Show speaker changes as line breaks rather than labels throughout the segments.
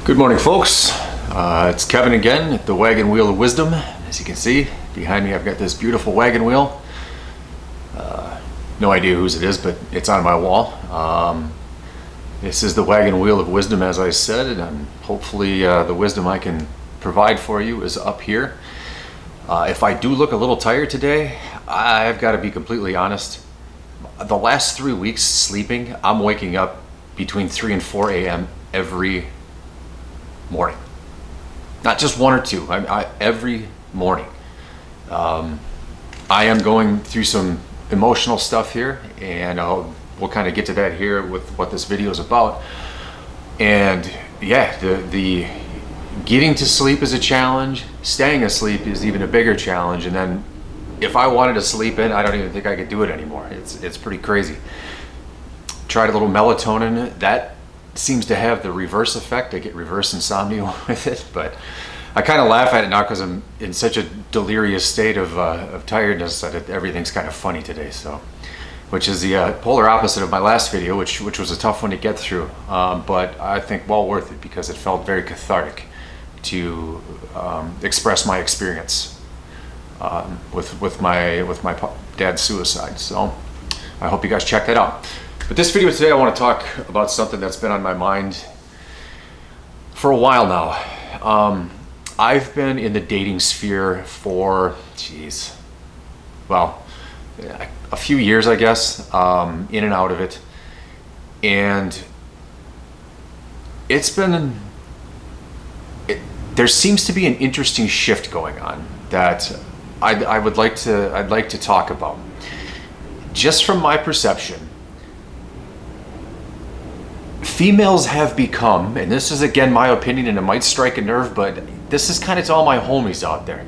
Good morning, folks. It's Kevin again at the Wagon Wheel of Wisdom. As you can see behind me, I've got this beautiful wagon wheel. No idea whose it is, but it's on my wall. This is the Wagon Wheel of Wisdom, as I said, and hopefully the wisdom I can provide for you is up here. If I do look a little tired today, I've got to be completely honest. The last 3 weeks sleeping, I'm waking up between 3 and 4 a.m. every morning. Not just one or two, every morning. I am going through some emotional stuff here, and we'll kind of get to that here with what this video is about. And yeah, the getting to sleep is a challenge. Staying asleep is even a bigger challenge. And then if I wanted to sleep in, I don't even think I could do it anymore. It's pretty crazy. Tried a little melatonin. That seems to have the reverse effect. I get reverse insomnia with it, but I kind of laugh at it now because I'm in such a delirious state of tiredness that everything's kind of funny today. So, which is the polar opposite of my last video, which was a tough one to get through, but I think well worth it because it felt very cathartic to express my experience with my dad's suicide. So I hope you guys check that out. But this video today, I want to talk about something that's been on my mind for a while now. I've been in the dating sphere for, a few years, I guess, in and out of it. And there seems to be an interesting shift going on that I'd like to talk about. Just from my perception, females have become, and this is again my opinion and it might strike a nerve, but this is kind of to all my homies out there.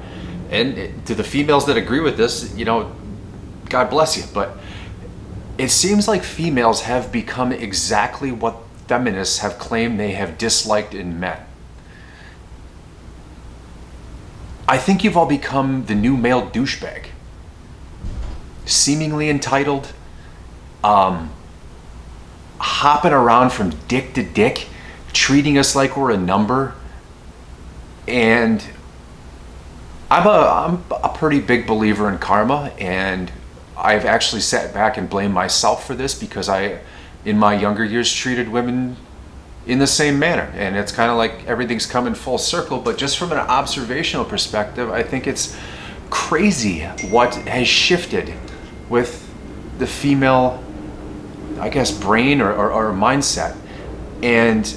And to the females that agree with this, God bless you. But it seems like females have become exactly what feminists have claimed they have disliked in men. I think you've all become the new male douchebag. Seemingly entitled, hopping around from dick to dick, treating us like we're a number. And I'm a pretty big believer in karma, and I've actually sat back and blamed myself for this because I, in my younger years, treated women in the same manner. And it's kind of like everything's coming full circle, but just from an observational perspective, I think it's crazy what has shifted with the female, I guess, brain or mindset. And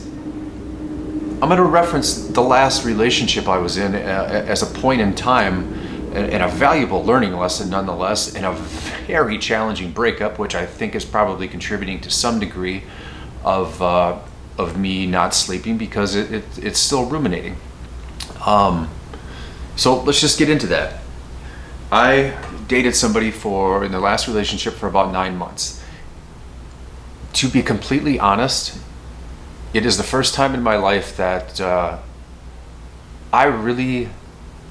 I'm going to reference the last relationship I was in as a point in time and a valuable learning lesson nonetheless, and a very challenging breakup, which I think is probably contributing to some degree of me not sleeping because it's still ruminating. So let's just get into that. I dated somebody in the last relationship for about 9 months. To be completely honest, it is the first time in my life that I really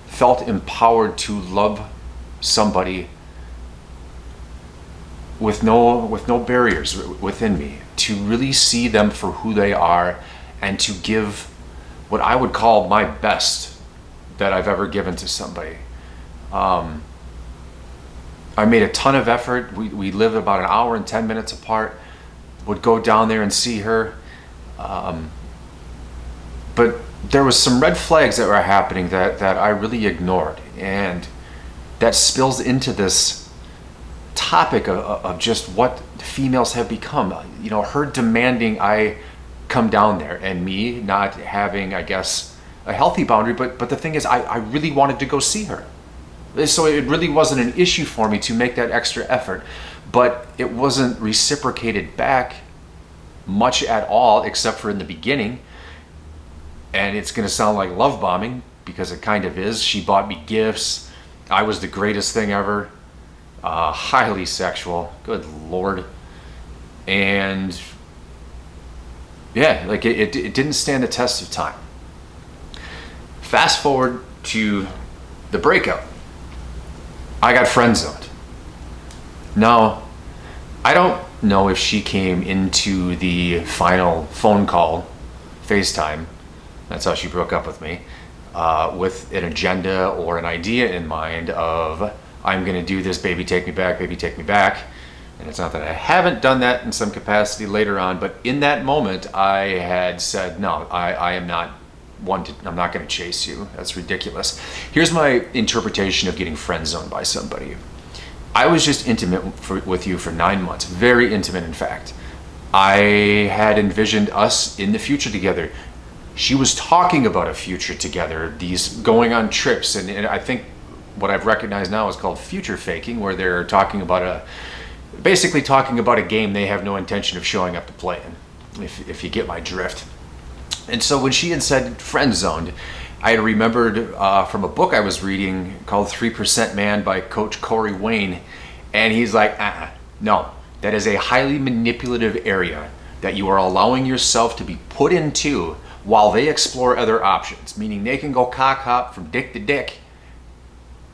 felt empowered to love somebody with no barriers within me, to really see them for who they are and to give what I would call my best that I've ever given to somebody. I made a ton of effort. We lived about an hour and 10 minutes apart. Would go down there and see her. But there was some red flags that were happening that I really ignored. And that spills into this topic of just what females have become. Her demanding I come down there and me not having, I guess, a healthy boundary. But the thing is, I really wanted to go see her. So it really wasn't an issue for me to make that extra effort. But it wasn't reciprocated back much at all, except for in the beginning. And it's going to sound like love bombing, because it kind of is. She bought me gifts. I was the greatest thing ever. Highly sexual. Good Lord. And yeah, like it didn't stand the test of time. Fast forward to the breakup. I got friend zoned. Now, I don't know if she came into the final phone call, FaceTime, That's how she broke up with me, with an agenda or an idea in mind of, I'm going to do this, baby, take me back, baby, take me back. And it's not that I haven't done that in some capacity later on, but in that moment, I had said, no, I am not I'm not going to chase you. That's ridiculous. Here's my interpretation of getting friend zoned by somebody. I was just intimate with you for 9 months, very intimate, in fact. I had envisioned us in the future together. She was talking about a future together, these going on trips, and I think what I've recognized now is called future faking, where they're talking about basically talking about a game they have no intention of showing up to play in, if you get my drift. And so when she had said friend zoned, I had remembered from a book I was reading called 3% Man by Coach Corey Wayne, and he's like, no, that is a highly manipulative area that you are allowing yourself to be put into while they explore other options, meaning they can go cock hop from dick to dick.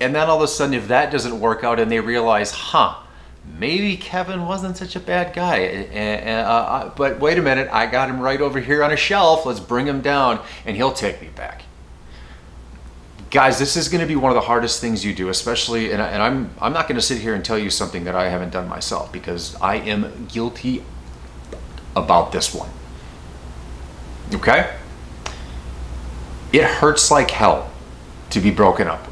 And then all of a sudden, if that doesn't work out and they realize, maybe Kevin wasn't such a bad guy, but wait a minute, I got him right over here on a shelf, let's bring him down and he'll take me back. Guys, this is going to be one of the hardest things you do, especially, and I'm not going to sit here and tell you something that I haven't done myself, because I am guilty about this one. Okay? It hurts like hell to be broken up with.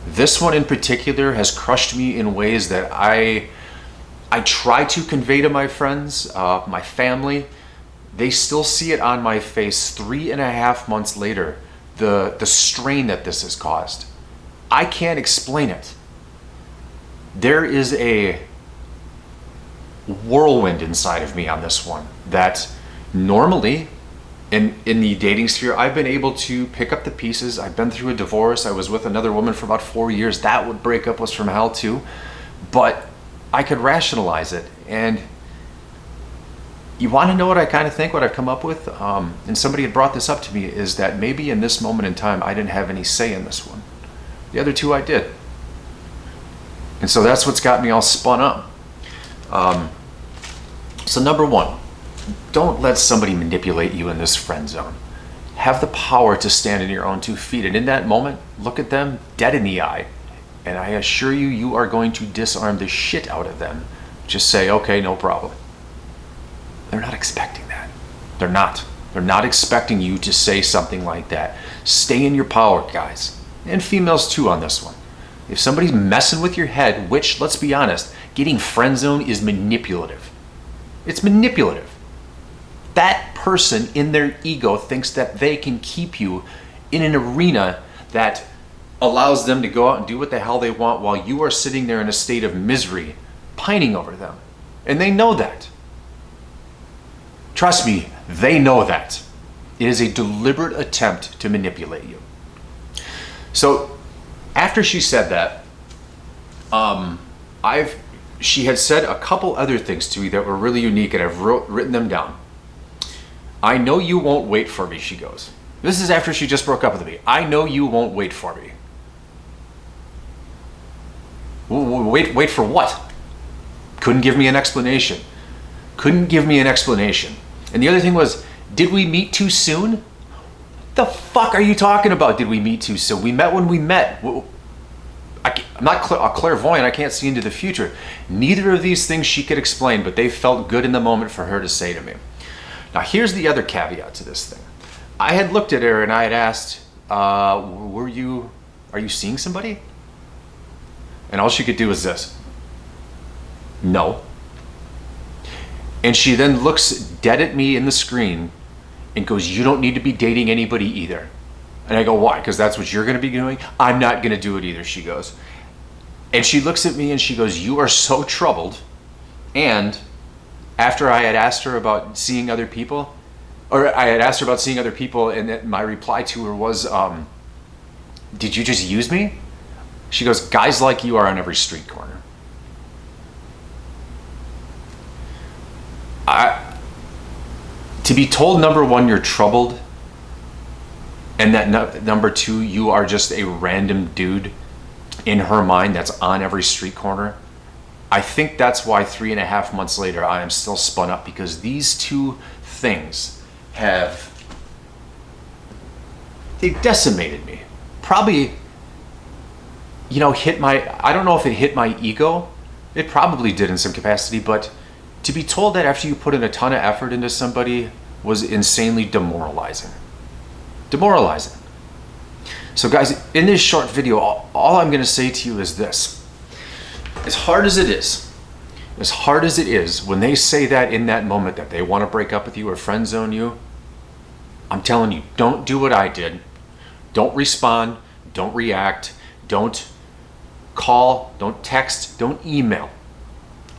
This one in particular has crushed me in ways that I try to convey to my friends, my family. They still see it on my face 3.5 months later, the strain that this has caused. I can't explain it. There is a whirlwind inside of me on this one that normally in the dating sphere, I've been able to pick up the pieces. I've been through a divorce. I was with another woman for about 4 years. That would breakup was from hell too. But I could rationalize it. And you want to know what I kind of think, what I've come up with? And somebody had brought this up to me, is that maybe in this moment in time, I didn't have any say in this one. The other two I did. And so that's what's got me all spun up. So number one, don't let somebody manipulate you in this friend zone. Have the power to stand on your own 2 feet. And in that moment, look at them dead in the eye. And I assure you, you are going to disarm the shit out of them. Just say, okay, no problem. They're not expecting that. They're not. They're not expecting you to say something like that. Stay in your power, guys. And females too on this one. If somebody's messing with your head, which, let's be honest, getting friend zoned is manipulative. It's manipulative. That person in their ego thinks that they can keep you in an arena that allows them to go out and do what the hell they want while you are sitting there in a state of misery, pining over them. And they know that. Trust me, they know that. It is a deliberate attempt to manipulate you. So after she said that, she had said a couple other things to me that were really unique, and I've written them down. I know you won't wait for me, she goes. This is after she just broke up with me. I know you won't wait for me. Wait for what? Couldn't give me an explanation. Couldn't give me an explanation. And the other thing was, did we meet too soon? What the fuck are you talking about? Did we meet too soon? We met when we met. I'm not a clairvoyant. I can't see into the future. Neither of these things she could explain, but they felt good in the moment for her to say to me. Now, here's the other caveat to this thing. I had looked at her and I had asked, are you seeing somebody? And all she could do was this. No. And she then looks dead at me in the screen and goes, you don't need to be dating anybody either. And I go, why? Because that's what you're going to be doing? I'm not going to do it either, she goes. And she looks at me and she goes, you are so troubled. And after I had asked her about seeing other people, and my reply to her was, did you just use me? She goes, guys like you are on every street corner. To be told, number one, you're troubled, and that number two, you are just a random dude in her mind that's on every street corner. I think that's why 3.5 months later, I am still spun up, because these two things have They decimated me. Probably, hit my, I don't know if it hit my ego. It probably did in some capacity, but to be told that after you put in a ton of effort into somebody was insanely demoralizing. Demoralizing. So guys, in this short video, all I'm going to say to you is this. As hard as it is when they say that in that moment that they want to break up with you or friend zone you, I'm telling you, don't do what I did. Don't respond, don't react, don't call, don't text, don't email.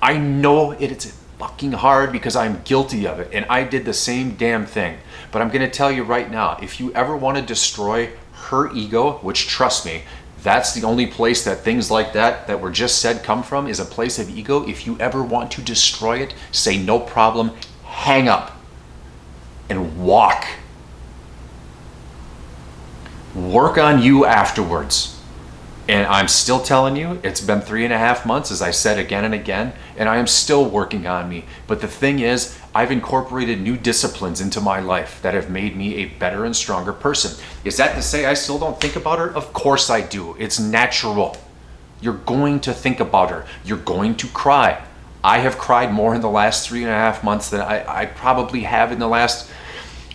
I know it's fucking hard because I'm guilty of it and I did the same damn thing. But I'm going to tell you right now, if you ever want to destroy her ego, which trust me, that's the only place that things like that were just said come from, is a place of ego. If you ever want to destroy it, say no problem, hang up and walk. Work on you afterwards. And I'm still telling you, it's been 3.5 months, as I said again and again, and I am still working on me. But the thing is, I've incorporated new disciplines into my life that have made me a better and stronger person. Is that to say I still don't think about her? Of course I do. It's natural. You're going to think about her. You're going to cry. I have cried more in the last 3.5 months than I probably have in the last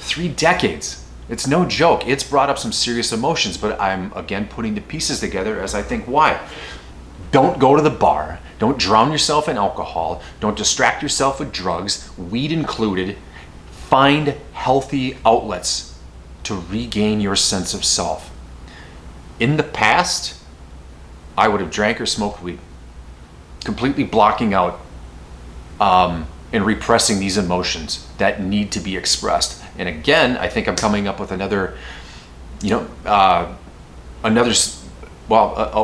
3 decades. It's no joke. It's brought up some serious emotions, but I'm again putting the pieces together as I think why. Don't go to the bar. Don't drown yourself in alcohol. Don't distract yourself with drugs, weed included. Find healthy outlets to regain your sense of self. In the past, I would have drank or smoked weed, completely blocking out and repressing these emotions that need to be expressed. And again, I think I'm coming up with a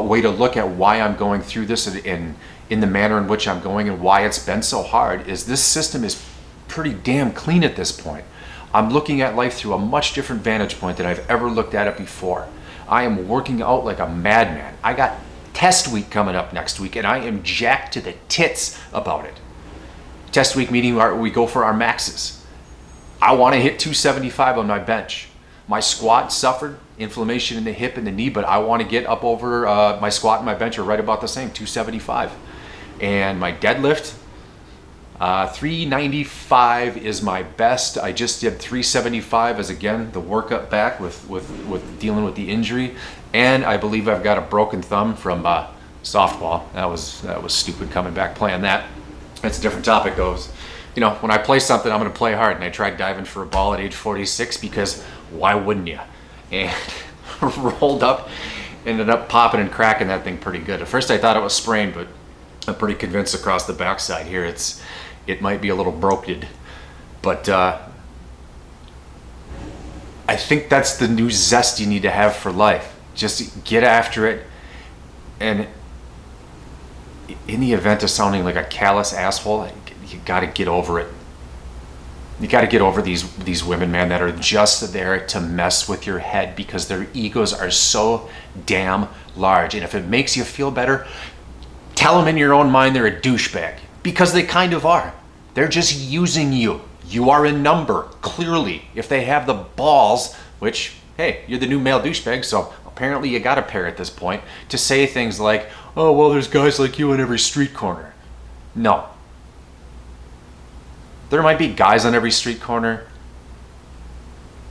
way to look at why I'm going through this in the manner in which I'm going and why it's been so hard is this system is pretty damn clean at this point. I'm looking at life through a much different vantage point than I've ever looked at it before. I am working out like a madman. I got test week coming up next week and I am jacked to the tits about it. Test week meaning we go for our maxes. I want to hit 275 on my bench. My squat suffered inflammation in the hip and the knee, but I want to get up over my squat and my bench are right about the same, 275. And my deadlift, 395 is my best. I just did 375 as again the workup back with dealing with the injury, and I believe I've got a broken thumb from softball. That was stupid coming back playing that. That's a different topic though. When I play something, I'm going to play hard. And I tried diving for a ball at age 46 because why wouldn't you? And rolled up, ended up popping and cracking that thing pretty good. At first I thought it was sprained, but I'm pretty convinced across the backside here it might be a little broken. But I think that's the new zest you need to have for life. Just get after it. And in the event of sounding like a callous asshole, you got to get over it. You got to get over these women, man, that are just there to mess with your head because their egos are so damn large. And if it makes you feel better, tell them in your own mind they're a douchebag because they kind of are. They're just using you. You are a number, clearly. If they have the balls, which, hey, you're the new male douchebag, so apparently you got a pair at this point, to say things like, oh, well, there's guys like you in every street corner. No. There might be guys on every street corner.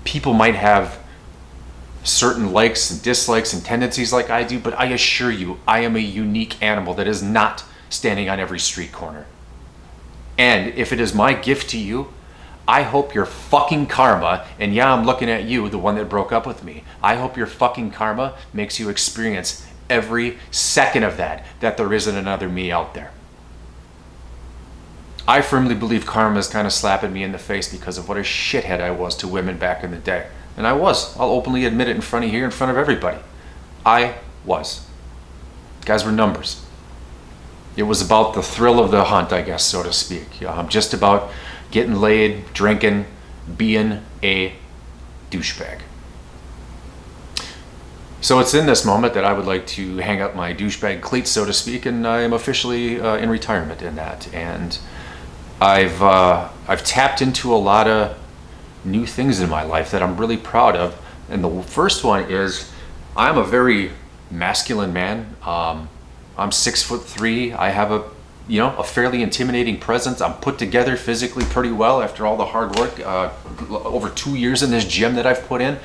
People might have certain likes and dislikes and tendencies like I do, but I assure you, I am a unique animal that is not standing on every street corner. And if it is my gift to you, I hope your fucking karma, and yeah, I'm looking at you, the one that broke up with me, I hope your fucking karma makes you experience every second of that there isn't another me out there. I firmly believe karma is kind of slapping me in the face because of what a shithead I was to women back in the day. And I was. I'll openly admit it in front of everybody. I was. Guys were numbers. It was about the thrill of the hunt, I guess, so to speak. I'm just about getting laid, drinking, being a douchebag. So it's in this moment that I would like to hang up my douchebag cleats, so to speak, and I am officially in retirement in that. And I've tapped into a lot of new things in my life that I'm really proud of, And the first one is, I'm a very masculine man. I'm 6'3". I have a fairly intimidating presence. I'm put together physically pretty well after all the hard work, over 2 years in this gym that I've put in.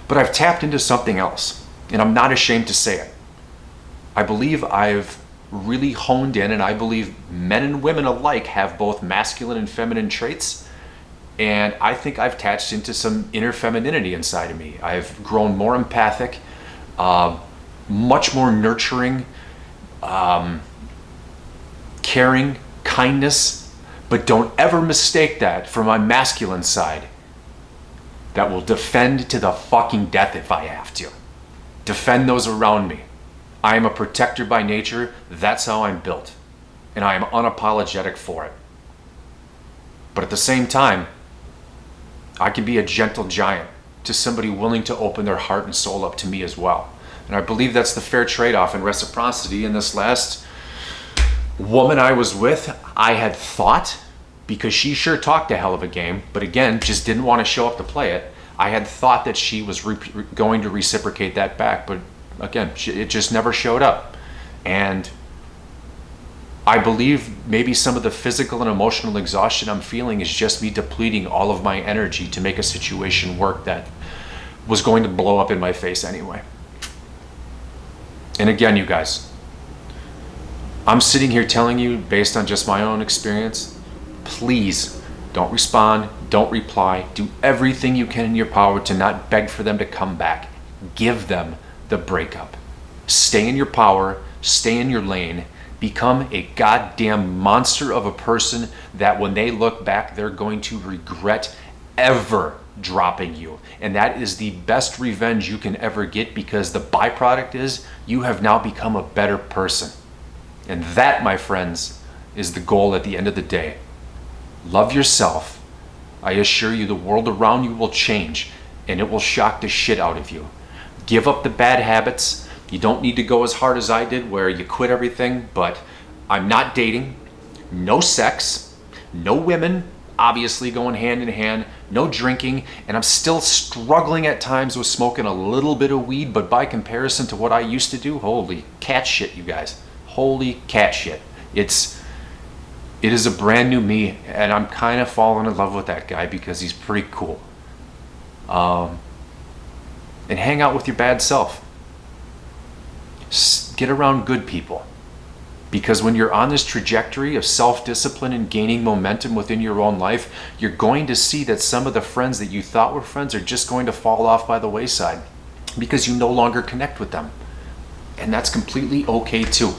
But I've tapped into something else, and I'm not ashamed to say it. I believe I've really honed in, and I believe men and women alike have both masculine and feminine traits. And I think I've tapped into some inner femininity inside of me. I've grown more empathic, much more nurturing, caring, kindness, but don't ever mistake that for my masculine side that will defend to the fucking death if I have to. Defend those around me. I am a protector by nature. That's how I'm built. And I am unapologetic for it. But at the same time, I can be a gentle giant to somebody willing to open their heart and soul up to me as well. And I believe that's the fair trade-off and reciprocity. In this last woman I was with, I had thought, because she sure talked a hell of a game, but again, just didn't want to show up to play it, I had thought that she was going to reciprocate that back, but again, it just never showed up. And I believe maybe some of the physical and emotional exhaustion I'm feeling is just me depleting all of my energy to make a situation work that was going to blow up in my face anyway. And again, you guys, I'm sitting here telling you based on just my own experience, please don't respond, don't reply, do everything you can in your power to not beg for them to come back. Give them the breakup. Stay in your power, stay in your lane, become a goddamn monster of a person that when they look back, they're going to regret ever dropping you. And that is the best revenge you can ever get, because the byproduct is you have now become a better person. And that, my friends, is the goal at the end of the day. Love yourself. I assure you the world around you will change, and it will shock the shit out of you. Give up the bad habits. You don't need to go as hard as I did where you quit everything, but I'm not dating, no sex, no women, obviously going hand in hand, no drinking, and I'm still struggling at times with smoking a little bit of weed, but by comparison to what I used to do, holy cat shit, you guys. Holy cat shit. It is a brand new me, and I'm kind of falling in love with that guy because he's pretty cool. And hang out with your bad self. Get around good people. Because when you're on this trajectory of self-discipline and gaining momentum within your own life, you're going to see that some of the friends that you thought were friends are just going to fall off by the wayside because you no longer connect with them. And that's completely okay too.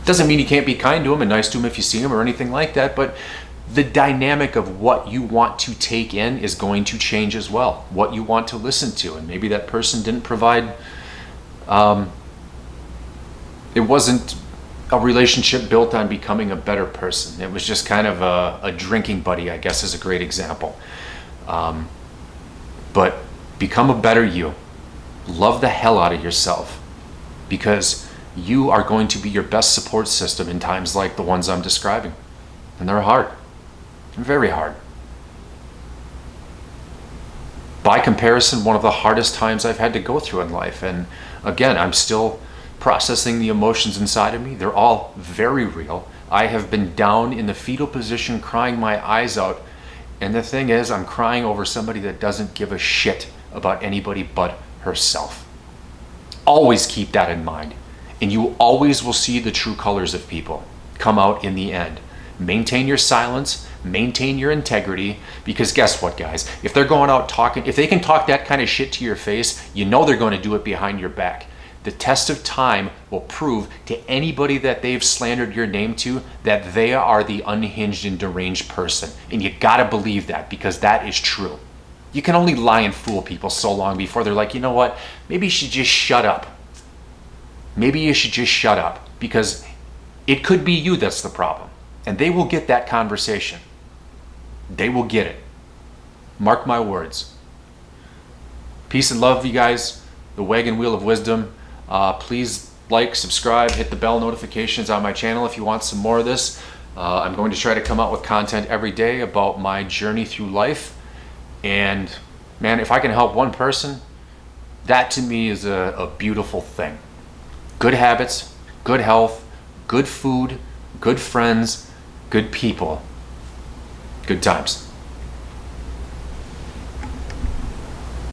Doesn't mean you can't be kind to them and nice to them if you see them or anything like that, but the dynamic of what you want to take in is going to change as well. What you want to listen to. And maybe that person didn't provide, it wasn't a relationship built on becoming a better person. It was just kind of a drinking buddy, I guess, is a great example. But become a better you. Love the hell out of yourself, because you are going to be your best support system in times like the ones I'm describing. And they're hard. They're very hard. By comparison, one of the hardest times I've had to go through in life. And again, I'm still processing the emotions inside of me. They're all very real. I have been down in the fetal position crying my eyes out. And the thing is, I'm crying over somebody that doesn't give a shit about anybody but herself. Always keep that in mind. And you always will see the true colors of people come out in the end. Maintain your silence, maintain your integrity, because guess what, guys? If they're going out talking, if they can talk that kind of shit to your face, you know they're going to do it behind your back. The test of time will prove to anybody that they've slandered your name to that they are the unhinged and deranged person. And you gotta believe that, because that is true. You can only lie and fool people so long before they're like, you know what? Maybe you should just shut up. Maybe you should just shut up, because it could be you that's the problem. And they will get that conversation. They will get it. Mark my words. Peace and love, you guys. The Wagon Wheel of Wisdom. Please like, subscribe, hit the bell notifications on my channel if you want some more of this. I'm going to try to come out with content every day about my journey through life. And man, if I can help one person, that to me is a beautiful thing. Good habits, good health, good food, good friends, good people, good times.